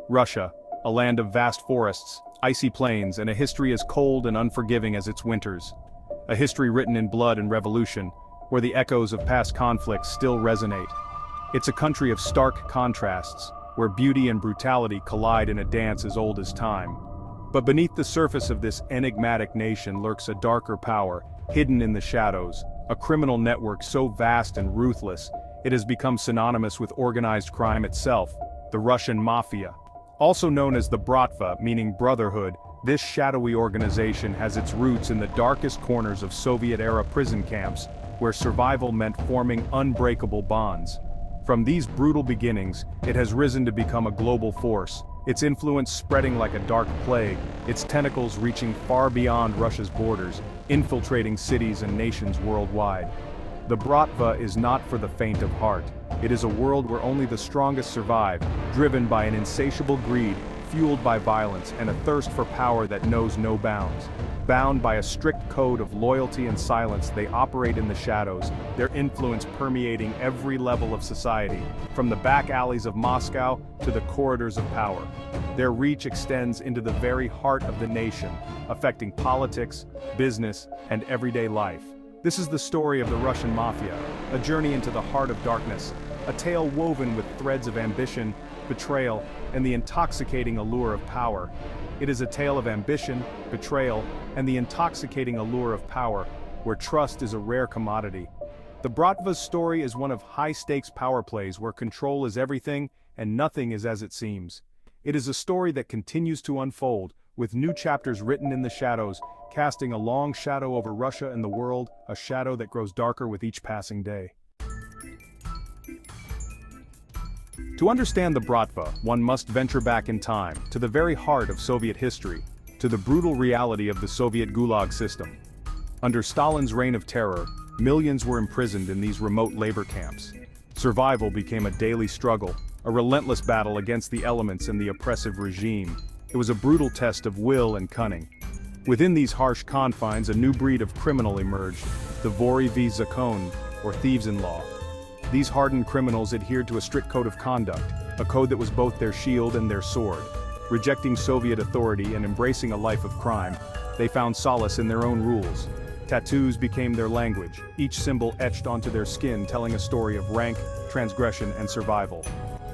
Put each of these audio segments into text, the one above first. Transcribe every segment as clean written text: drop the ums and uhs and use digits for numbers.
Russia, a land of vast forests, icy plains, and a history as cold and unforgiving as its winters. A history written in blood and revolution, where the echoes of past conflicts still resonate. It's a country of stark contrasts, where beauty and brutality collide in a dance as old as time. But beneath the surface of this enigmatic nation lurks a darker power, hidden in the shadows, a criminal network so vast and ruthless, it has become synonymous with organized crime itself, the Russian Mafia. Also known as the Bratva, meaning brotherhood, this shadowy organization has its roots in the darkest corners of Soviet-era prison camps, where survival meant forming unbreakable bonds. From these brutal beginnings, it has risen to become a global force, its influence spreading like a dark plague, its tentacles reaching far beyond Russia's borders, infiltrating cities and nations worldwide. The Bratva is not for the faint of heart. It is a world where only the strongest survive, driven by an insatiable greed, fueled by violence and a thirst for power that knows no bounds. Bound by a strict code of loyalty and silence, they operate in the shadows, their influence permeating every level of society, from the back alleys of Moscow to the corridors of power. Their reach extends into the very heart of the nation, affecting politics, business, and everyday life. This is the story of the Russian Mafia, a journey into the heart of darkness, a tale woven with threads of ambition, betrayal, and the intoxicating allure of power. It is a tale of ambition, betrayal, and the intoxicating allure of power, where trust is a rare commodity. The Bratva's story is one of high-stakes power plays where control is everything and nothing is as it seems. It is a story that continues to unfold, with new chapters written in the shadows, casting a long shadow over Russia and the world, a shadow that grows darker with each passing day. To understand the Bratva, one must venture back in time, to the very heart of Soviet history, to the brutal reality of the Soviet Gulag system. Under Stalin's reign of terror, millions were imprisoned in these remote labor camps. Survival became a daily struggle, a relentless battle against the elements and the oppressive regime. It was a brutal test of will and cunning. Within these harsh confines, a new breed of criminal emerged, the Vory V Zakone, or thieves-in-law. These hardened criminals adhered to a strict code of conduct, a code that was both their shield and their sword. Rejecting Soviet authority and embracing a life of crime, they found solace in their own rules. Tattoos became their language, each symbol etched onto their skin telling a story of rank, transgression, and survival.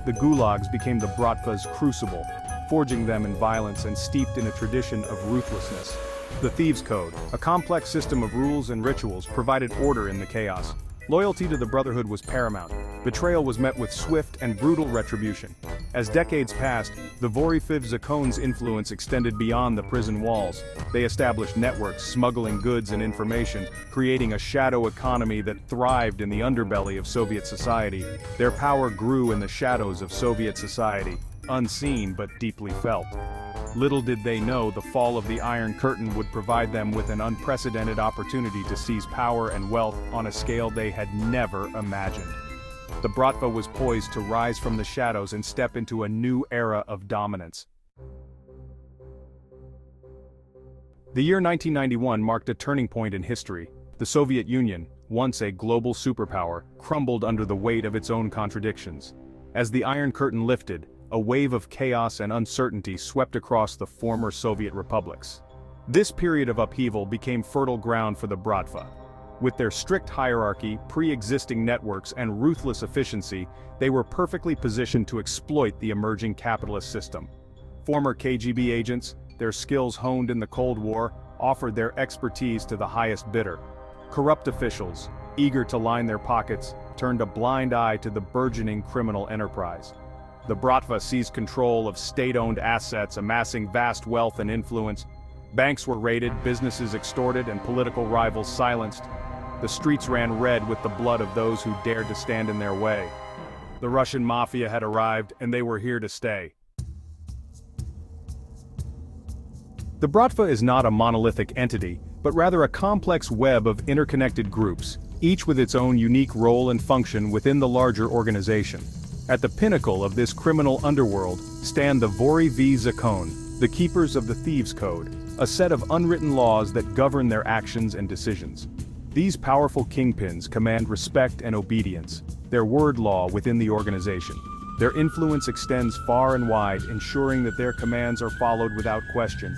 The gulags became the Bratva's crucible, forging them in violence and steeped in a tradition of ruthlessness. The Thieves Code, a complex system of rules and rituals, provided order in the chaos. Loyalty to the Brotherhood was paramount. Betrayal was met with swift and brutal retribution. As decades passed, the Vory V Zakone's influence extended beyond the prison walls. They established networks smuggling goods and information, creating a shadow economy that thrived in the underbelly of Soviet society. Their power grew in the shadows of Soviet society, unseen but deeply felt. Little did they know the fall of the Iron Curtain would provide them with an unprecedented opportunity to seize power and wealth on a scale they had never imagined. The Bratva was poised to rise from the shadows and step into a new era of dominance. The year 1991 marked a turning point in history. The Soviet Union, once a global superpower, crumbled under the weight of its own contradictions. As the Iron Curtain lifted, a wave of chaos and uncertainty swept across the former Soviet republics. This period of upheaval became fertile ground for the Bratva. With their strict hierarchy, pre-existing networks, and ruthless efficiency, they were perfectly positioned to exploit the emerging capitalist system. Former KGB agents, their skills honed in the Cold War, offered their expertise to the highest bidder. Corrupt officials, eager to line their pockets, turned a blind eye to the burgeoning criminal enterprise. The Bratva seized control of state-owned assets, amassing vast wealth and influence. Banks were raided, businesses extorted, and political rivals silenced. The streets ran red with the blood of those who dared to stand in their way. The Russian Mafia had arrived, and they were here to stay. The Bratva is not a monolithic entity, but rather a complex web of interconnected groups, each with its own unique role and function within the larger organization. At the pinnacle of this criminal underworld stand the Vory V Zakone, the keepers of the Thieves Code, a set of unwritten laws that govern their actions and decisions. These powerful kingpins command respect and obedience, their word law within the organization. Their influence extends far and wide, ensuring that their commands are followed without question.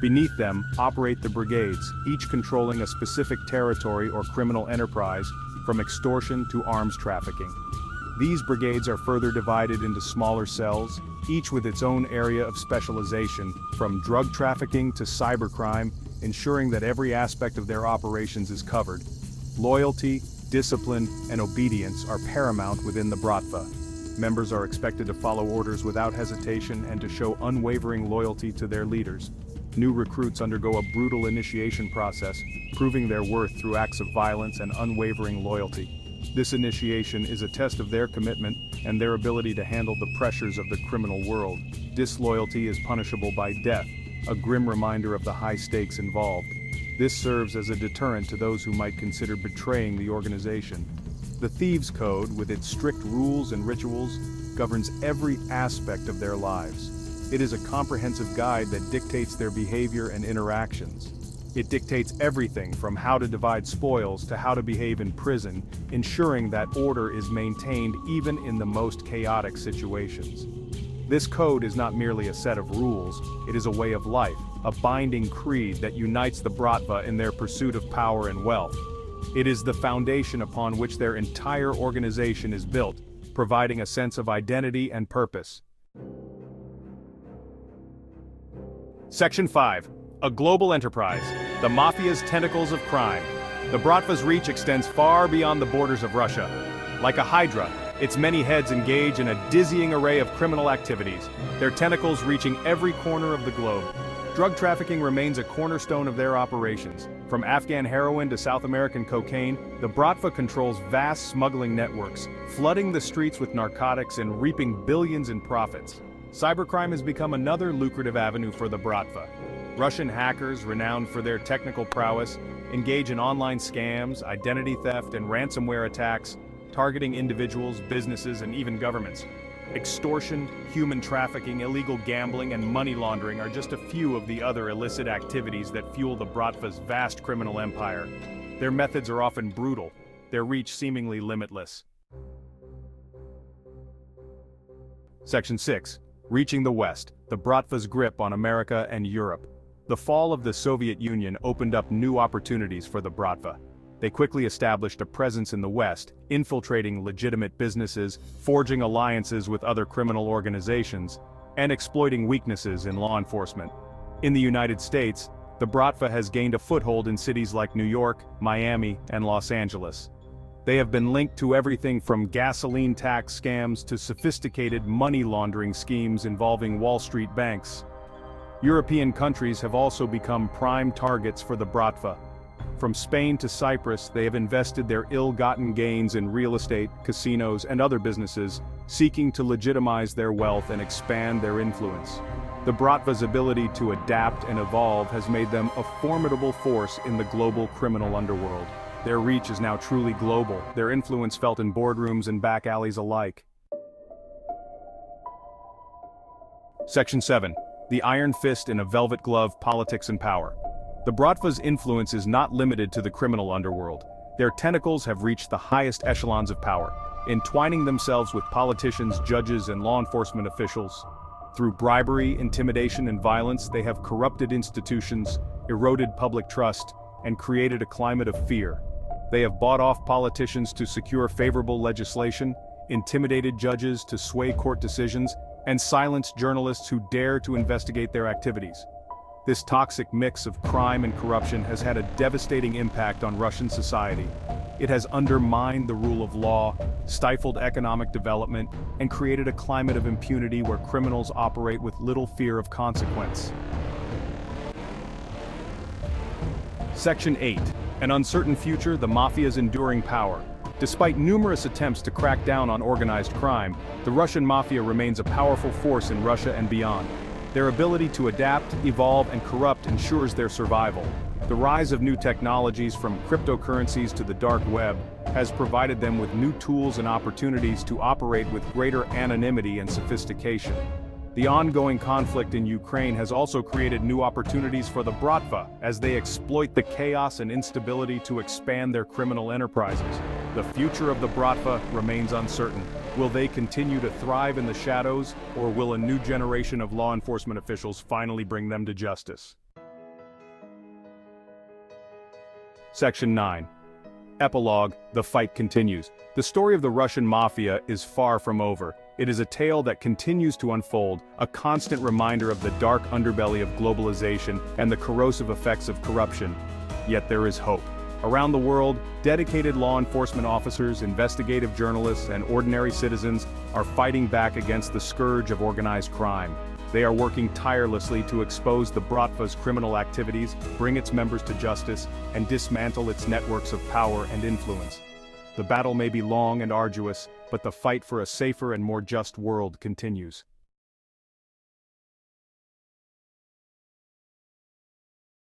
Beneath them operate the brigades, each controlling a specific territory or criminal enterprise, from extortion to arms trafficking. These brigades are further divided into smaller cells, each with its own area of specialization, from drug trafficking to cybercrime, ensuring that every aspect of their operations is covered. Loyalty, discipline, and obedience are paramount within the Bratva. Members are expected to follow orders without hesitation and to show unwavering loyalty to their leaders. New recruits undergo a brutal initiation process, proving their worth through acts of violence and unwavering loyalty. This initiation is a test of their commitment and their ability to handle the pressures of the criminal world. Disloyalty is punishable by death, a grim reminder of the high stakes involved. This serves as a deterrent to those who might consider betraying the organization. The Thieves Code, with its strict rules and rituals, governs every aspect of their lives. It is a comprehensive guide that dictates their behavior and interactions. It dictates everything from how to divide spoils to how to behave in prison, ensuring that order is maintained even in the most chaotic situations. This code is not merely a set of rules, it is a way of life, a binding creed that unites the Bratva in their pursuit of power and wealth. It is the foundation upon which their entire organization is built, providing a sense of identity and purpose. Section 5. A global enterprise. The Mafia's tentacles of crime. The Bratva's reach extends far beyond the borders of Russia. Like a hydra, its many heads engage in a dizzying array of criminal activities, their tentacles reaching every corner of the globe. Drug trafficking remains a cornerstone of their operations. From Afghan heroin to South American cocaine, the Bratva controls vast smuggling networks, flooding the streets with narcotics and reaping billions in profits. Cybercrime has become another lucrative avenue for the Bratva. Russian hackers, renowned for their technical prowess, engage in online scams, identity theft, and ransomware attacks, targeting individuals, businesses, and even governments. Extortion, human trafficking, illegal gambling, and money laundering are just a few of the other illicit activities that fuel the Bratva's vast criminal empire. Their methods are often brutal, their reach seemingly limitless. Section 6. Reaching the West, the Bratva's grip on America and Europe. The fall of the Soviet Union opened up new opportunities for the Bratva. They quickly established a presence in the West, infiltrating legitimate businesses, forging alliances with other criminal organizations, and exploiting weaknesses in law enforcement. In the United States, the Bratva has gained a foothold in cities like New York, Miami, and Los Angeles. They have been linked to everything from gasoline tax scams to sophisticated money laundering schemes involving Wall Street banks. European countries have also become prime targets for the Bratva. From Spain to Cyprus, they have invested their ill-gotten gains in real estate, casinos, and other businesses, seeking to legitimize their wealth and expand their influence. The Bratva's ability to adapt and evolve has made them a formidable force in the global criminal underworld. Their reach is now truly global, their influence felt in boardrooms and back alleys alike. Section 7. The Iron Fist in a Velvet Glove: Politics and Power. The Bratva's influence is not limited to the criminal underworld. Their tentacles have reached the highest echelons of power, entwining themselves with politicians, judges, and law enforcement officials. Through bribery, intimidation, and violence, they have corrupted institutions, eroded public trust, and created a climate of fear. They have bought off politicians to secure favorable legislation, intimidated judges to sway court decisions, and silenced journalists who dare to investigate their activities. This toxic mix of crime and corruption has had a devastating impact on Russian society. It has undermined the rule of law, stifled economic development, and created a climate of impunity where criminals operate with little fear of consequence. Section 8. An uncertain future: the Mafia's enduring power. Despite numerous attempts to crack down on organized crime, the Russian Mafia remains a powerful force in Russia and beyond. Their ability to adapt, evolve, and corrupt ensures their survival. The rise of new technologies, from cryptocurrencies to the dark web, has provided them with new tools and opportunities to operate with greater anonymity and sophistication. The ongoing conflict in Ukraine has also created new opportunities for the Bratva, as they exploit the chaos and instability to expand their criminal enterprises. The future of the Bratva remains uncertain, Will they continue to thrive in the shadows, or will a new generation of law enforcement officials finally bring them to justice? Section 9. Epilogue, the fight continues. The story of the Russian Mafia is far from over. It is a tale that continues to unfold, a constant reminder of the dark underbelly of globalization and the corrosive effects of corruption. Yet there is hope. Around the world, dedicated law enforcement officers, investigative journalists, and ordinary citizens are fighting back against the scourge of organized crime. They are working tirelessly to expose the Bratva's criminal activities, bring its members to justice, and dismantle its networks of power and influence. The battle may be long and arduous, but the fight for a safer and more just world continues.